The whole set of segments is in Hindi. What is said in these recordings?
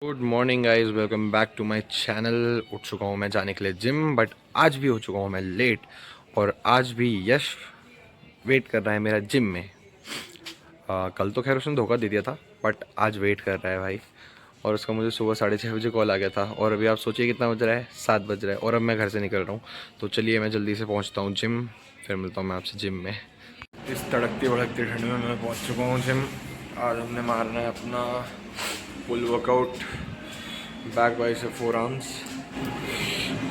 Good morning guys, welcome back to my channel. उठ चुका हूँ मैं जाने के लिए जिम, बट आज भी हो चुका हूँ मैं लेट। और आज भी यश वेट कर रहा है मेरा जिम में। कल तो खैर उसने धोखा दे दिया था, बट आज वेट कर रहा है भाई। और उसका मुझे सुबह 6:30 बजे कॉल आ गया था, और अभी आप सोचिए कितना बज रहा है, 7 बज रहा है, और अब मैं घर से निकल रहा हूँ। तो चलिए मैं जल्दी से पहुँचता हूँ जिम, फिर मिलता हूँ मैं आपसे जिम में। इस तड़कती भड़कती ठंड में मैं पहुँच चुका हूँ जिम। आज हमने मारना है अपना full workout, back bicep four arms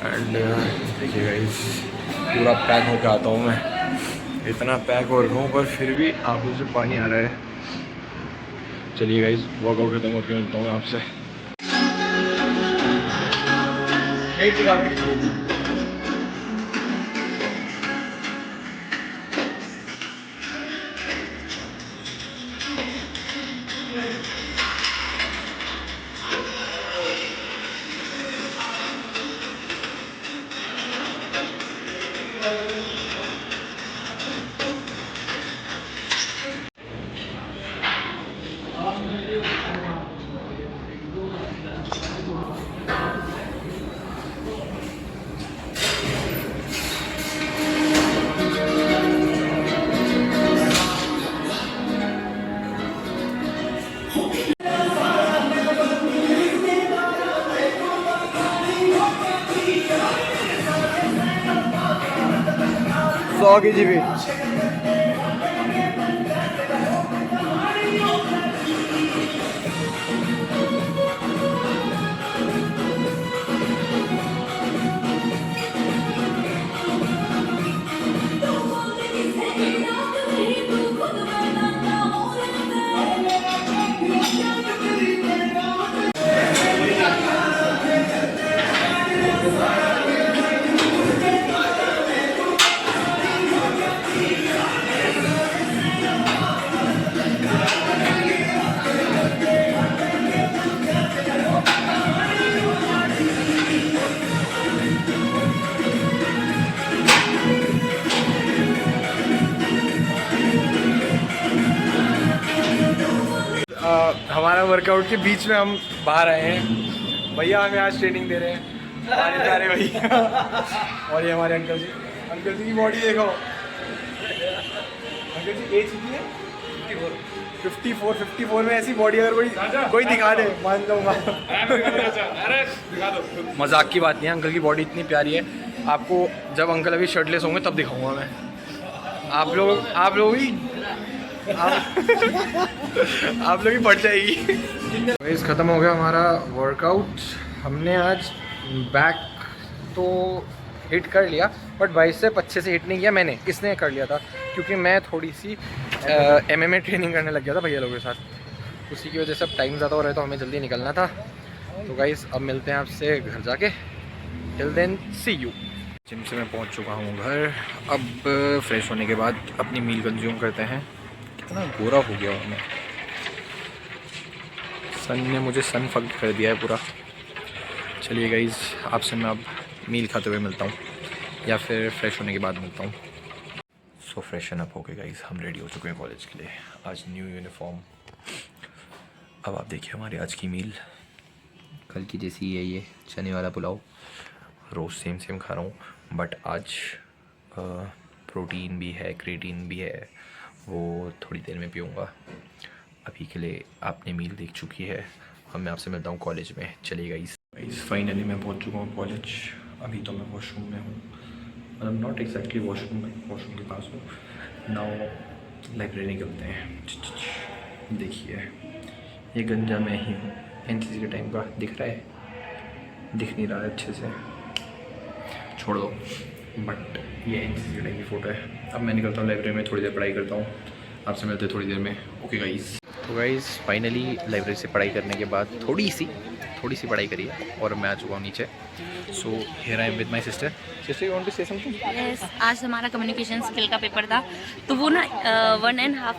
and देखिए गाइस, पूरा पैक होकर आता हूँ मैं। इतना पैक हो रखा हूँ पर फिर भी आंखों से पानी आ रहा है। चलिए गाइस, वर्कआउट खत्म होकर मिलता हूँ आपसे। सौ की जी भी हमारा वर्कआउट के बीच में हम बाहर आए हैं। भैया हमें आज ट्रेनिंग दे रहे हैं, हमारे प्यारे भैया। और ये हमारे अंकल जी की बॉडी देखो। अंकल जी एज कितनी है? 54 में ऐसी बॉडी अगर कोई दिखा दे मान जाऊंगा। मजाक की बात नहीं है, अंकल की बॉडी इतनी प्यारी है। आपको जब अंकल अभी शर्टलेस होंगे तब दिखाऊंगा मैं। आप लोग ही बढ़ जाएगी। गाइस, ख़त्म हो गया हमारा वर्कआउट। हमने आज बैक तो हिट कर लिया, बट बाइसेप अच्छे से हिट नहीं किया मैंने। किसने कर लिया था? क्योंकि मैं थोड़ी सी MMA ट्रेनिंग करने लग गया था भैया लोगों के साथ। उसी की वजह से अब टाइम ज़्यादा हो रहा है, तो हमें जल्दी निकलना था। तो गाइस, अब मिलते हैं आपसे घर जाके। Till then see you. Gym से मैं पहुंच चुका हूँ घर। अब फ्रेश होने के बाद अपनी मील कंज्यूम करते हैं। कितना गोरा हो गया हूँ मैं। सन ने मुझे सन फक कर दिया है पूरा। चलिए गाइस, आपसे मैं अब मील खाते हुए मिलता हूँ, या फिर फ्रेश होने के बाद मिलता हूँ। सो फ्रेशन अप हो गए गाइस, हम रेडी हो चुके हैं कॉलेज के लिए। आज न्यू यूनिफॉर्म। अब आप देखिए हमारी आज की मील। कल की जैसी है ये चने वाला पुलाव। रोज़ सेम खा रहा हूँ, बट आज प्रोटीन भी है, क्रिएटिन भी है, वो थोड़ी देर में पीऊँगा। अभी के लिए आपने मील देख चुकी है, अब मैं आपसे मिलता हूँ कॉलेज में। चलिए गाइस, फाइनली मैं पहुँच चुका हूँ कॉलेज। अभी तो मैं वॉशरूम में हूँ, मतलब नॉट एग्जैक्टली वॉशरूम में, वॉशरूम के पास हूँ। नाउ लाइब्रेरी निकलते हैं। देखिए ये गंजा मैं ही हूँ, NCC के टाइम का। दिख रहा है? दिख नहीं रहा है अच्छे से, छोड़ दो। बट ये NCC के टाइम की फ़ोटो है। अब मैं निकलता हूँ लाइब्रेरी में, थोड़ी देर पढ़ाई करता हूँ। आपसे मिलते हैं थोड़ी देर में। Okay guys. तो गाइस, फाइनली लाइब्रेरी से पढ़ाई करने के बाद थोड़ी सी पढ़ाई करी है, और मैं आ चुका हूँ नीचे। So here I am with my sister. You want to say something? Yes, आज हमारा कम्युनिकेशन स्किल का पेपर था, तो वो ना 1.5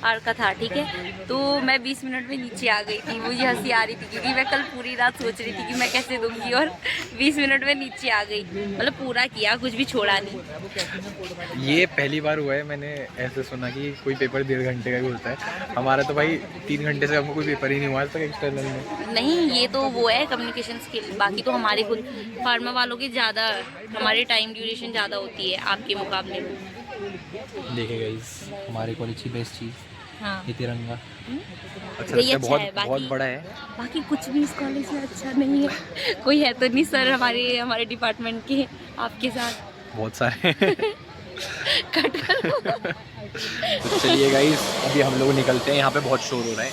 का था, ठीक है। तो मैं 20 मिनट में नीचे आ गई थी। मुझे हंसी आ रही थी क्योंकि मैं कल पूरी रात सोच रही थी कि मैं कैसे दूंगी, और 20 मिनट में नीचे आ गई। मतलब पूरा किया, कुछ भी छोड़ा नहीं। ये पहली बार हुआ है मैंने ऐसे सुना कि कोई पेपर 1.5 घंटे का ही होता है। हमारा तो भाई 3 घंटे से हमको कोई पेपर ही नहीं हुआ आज तक एक्सटर्नल में। नहीं, ये तो वो है कम्युनिकेशन स्किल। बाकी तो हमारे खुद फार्मा वालों की ज़्यादा, हमारी टाइम ड्यूरेशन ज़्यादा होती है आपके मुकाबले में। देखिए गाइस, हमारे कॉलेज की बेस्ट चीज़ हाँ, ये तिरंगा। अच्छा यही लगता है, अच्छा बहुत है। बहुत बाकी बड़ा है। बाकी कुछ भी इस कॉलेज में अच्छा नहीं है। कोई है तो नहीं सर हमारे डिपार्टमेंट के आपके साथ? बहुत सारे हैं। कट करो। तो चलिए गाइस, अभी हम लोग निकलते हैं, यहाँ पे बहुत शोर हो रहा है।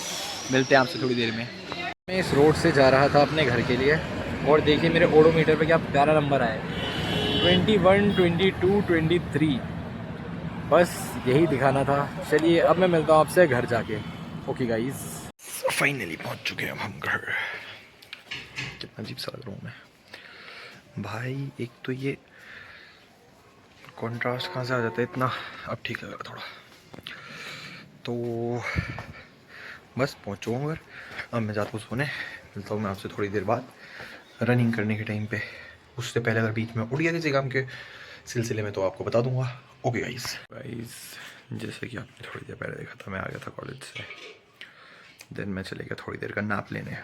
मिलते हैं आपसे थोड़ी देर में। मैं इस रोड से जा रहा था अपने घर के लिए, और देखिए मेरे ओडोमीटर पे क्या प्यारा नंबर आया है, 21, 22, 23। बस यही दिखाना था। चलिए अब मैं मिलता हूँ आपसे घर जाके। ओके गाइस, फाइनली पहुँच चुके हैं अब हम घर। कितना अजीब सा लग रहा हूँ मैं भाई। एक तो ये कॉन्ट्रास्ट कहाँ से आ जाता है इतना। अब ठीक लग रहा थोड़ा। तो बस पहुँच चुका हूँ घर। अब मैं जाता हूँ सोने। मिलता हूँ मैं आपसे थोड़ी देर बाद रनिंग करने के टाइम पे। उससे पहले अगर बीच में उड़ गया किसी काम के सिलसिले में तो आपको बता दूंगा। ओके गाइस, जैसे कि आपने थोड़ी देर पहले देखा था, मैं आ गया था कॉलेज से। देन मैं चले गया थोड़ी देर का नैप लेने।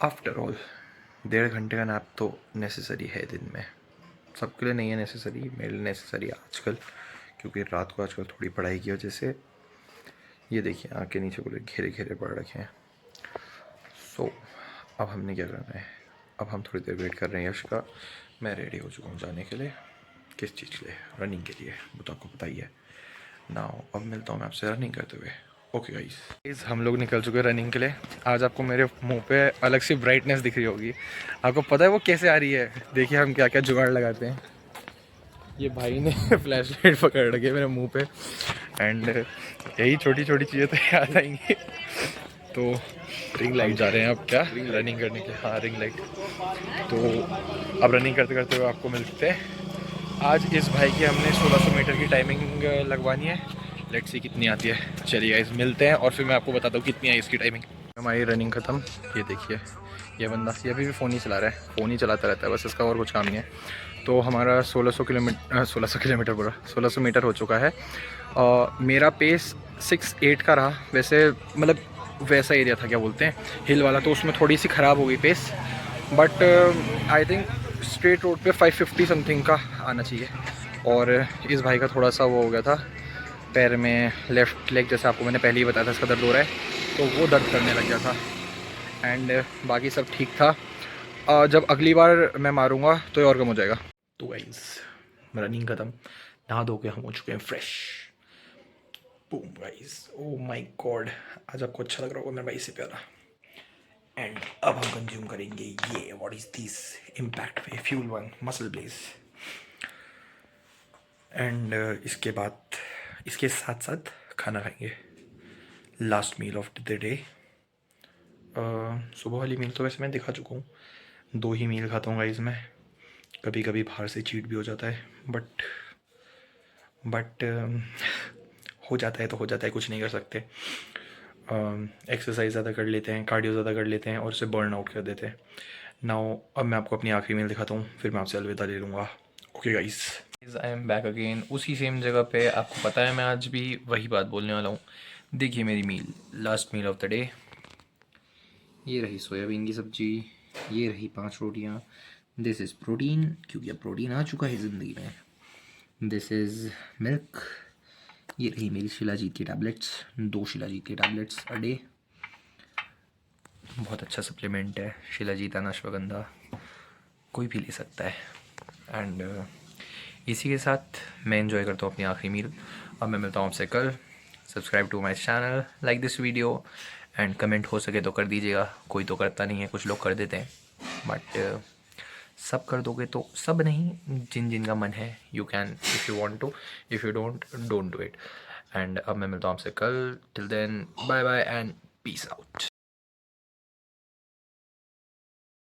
आफ्टर ऑल 1.5 घंटे का नैप तो नेसेसरी है दिन में। सबके लिए नहीं है नेसेसरी, मेरे लिए नेसेसरी आजकल, क्योंकि रात को आजकल थोड़ी पढ़ाई की वजह से ये देखिए आँख के नीचे पूरे घेरे घेरे पड़ रखे हैं। सो अब हमने क्या करना है, अब हम थोड़ी देर वेट कर रहे हैं यश का। मैं रेडी हो चुका हूँ जाने के लिए। किस चीज़ के लिए? रनिंग के लिए, वो तो आपको पता ही है। नाउ अब मिलता हूँ मैं आपसे रनिंग करते हुए। ओके गाइस, हम लोग निकल चुके हैं रनिंग के लिए। आज आपको मेरे मुंह पे अलग सी ब्राइटनेस दिख रही होगी। आपको पता है वो कैसे आ रही है? देखिए हम क्या क्या जुगाड़ लगाते हैं। ये भाई ने फ्लैश लाइट पकड़ रखी है मेरे मुंह पे, एंड यही छोटी छोटी चीज़ें तो याद आएंगी। तो रिंग लाइट जा रहे हैं अब क्या रनिंग करने के लिए। हाँ, रिंग लाइट। तो अब रनिंग करते करते हुए आपको मिलते हैं। आज इस भाई की हमने 1600 मीटर की टाइमिंग लगवानी है। लेट्स सी कितनी आती है। चलिए गाइस मिलते हैं, और फिर मैं आपको बताता हूँ कितनी आई इसकी टाइमिंग। हमारी रनिंग ख़त्म। ये देखिए, ये बंदा ये अभी भी फ़ोन ही चला रहा है, फ़ोन ही चलाता रहता है बस, इसका और कुछ काम नहीं है। तो हमारा 1600 किलोमीटर पूरा 1600 मीटर हो चुका है। मेरा पेस 6:08 का रहा वैसे, मतलब वैसा एरिया था क्या बोलते हैं हिल वाला, तो उसमें थोड़ी सी ख़राब हो गई pace. But I think straight road पे 550 समथिंग का आना चाहिए। और इस भाई का थोड़ा सा वो हो गया था पैर में, लेफ़्ट लेग, जैसे आपको मैंने पहले ही बताया था इसका दर्द हो रहा है, तो वो दर्द करने लग गया था। एंड बाकी सब ठीक था। जब अगली बार मैं मारूंगा तो ये और कम हो जाएगा। तो गाइस रनिंग ख़त्म, नहा धो के हम हो चुके हैं fresh. Boom guys, oh my God, आज आपको अच्छा लग रहा होगा मेरा भाई से प्यारा। एंड अब हम कंज्यूम करेंगे ये, what is this, impact whey fuel 1 MuscleBlaze. And इसके बाद इसके साथ साथ खाना खाएंगे, last meal of the day. सुबह वाली मील तो वैसे मैं दिखा चुका हूँ, 2 ही मील खाता हूँ गाइस मैं। कभी कभी बाहर से चीट भी हो जाता है, बट हो जाता है तो हो जाता है, कुछ नहीं कर सकते। एक्सरसाइज ज़्यादा कर लेते हैं, कार्डियो ज़्यादा कर लेते हैं, और उसे बर्न आउट कर देते हैं। नाउ अब मैं आपको अपनी आखिरी मील दिखाता हूँ, फिर मैं आपसे अलविदा ले लूँगा। Okay guys, I am back again उसी सेम जगह पे। आपको पता है मैं आज भी वही बात बोलने वाला हूँ। देखिए मेरी meal, last meal of the day. ये रही सोयाबीन की सब्जी, ये रही 5 रोटियाँ। दिस इज़ प्रोटीन, क्योंकि अब प्रोटीन आ चुका है ज़िंदगी में। This is milk. ये रही मेरी शिलाजीत की टैबलेट्स, 2 शिलाजीत की टैबलेट्स अ डे। बहुत अच्छा सप्लीमेंट है शिलाजीत, अश्वगंधा, कोई भी ले सकता है। एंड इसी के साथ मैं एंजॉय करता हूँ अपनी आखिरी मील। अब मैं मिलता हूँ आपसे कल। Subscribe to my channel, like this video, and comment हो सके तो कर दीजिएगा। कोई तो करता नहीं है, कुछ लोग कर देते हैं, बट सब कर दोगे तो सब नहीं, जिन जिन का मन है you can, if you want to, if you don't do it. And अब मैं मिलता हूँ आपसे कल। Till then bye bye and peace out.